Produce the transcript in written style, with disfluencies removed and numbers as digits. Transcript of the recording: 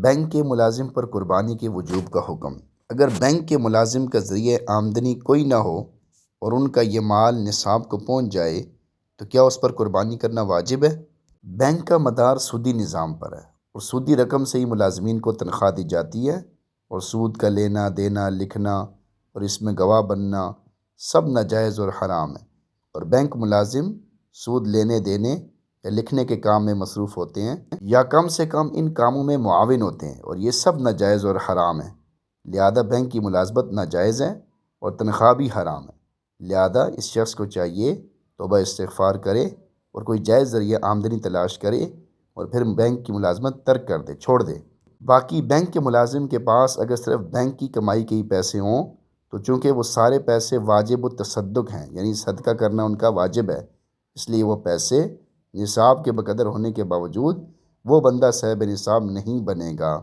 Bank کے ملازم پر قربانی کے وجوب کا حکم۔ اگر بینک کے ملازم کا ذریعہ آمدنی کوئی نہ ہو اور ان کا یہ مال نصاب کو پہنچ جائے تو کیا اس پر قربانی کرنا واجب ہے؟ بینک کا مدار سودی نظام پر ہے اور سودی رقم سے ہی ملازمین کو تنخواہ دی جاتی ہے، اور سود کا لینا دینا، لکھنا اور اس میں گواہ بننا سب ناجائز اور حرام ہے، اور بینک ملازم سود لینے دینے یا لکھنے کے کام میں مصروف ہوتے ہیں یا کم سے کم ان کاموں میں معاون ہوتے ہیں، اور یہ سب ناجائز اور حرام ہے۔ لہذا بینک کی ملازمت ناجائز ہے اور تنخواہ بھی حرام ہے۔ لہذا اس شخص کو چاہیے توبہ استغفار کرے اور کوئی جائز ذریعہ آمدنی تلاش کرے اور پھر بینک کی ملازمت ترک کر دے، چھوڑ دے۔ باقی بینک کے ملازم کے پاس اگر صرف بینک کی کمائی کے ہی پیسے ہوں تو چونکہ وہ سارے پیسے واجب التصدق ہیں، یعنی صدقہ کرنا ان کا واجب ہے، اس لیے وہ پیسے نصاب کے بقدر ہونے کے باوجود وہ بندہ صاحب نصاب نہیں بنے گا۔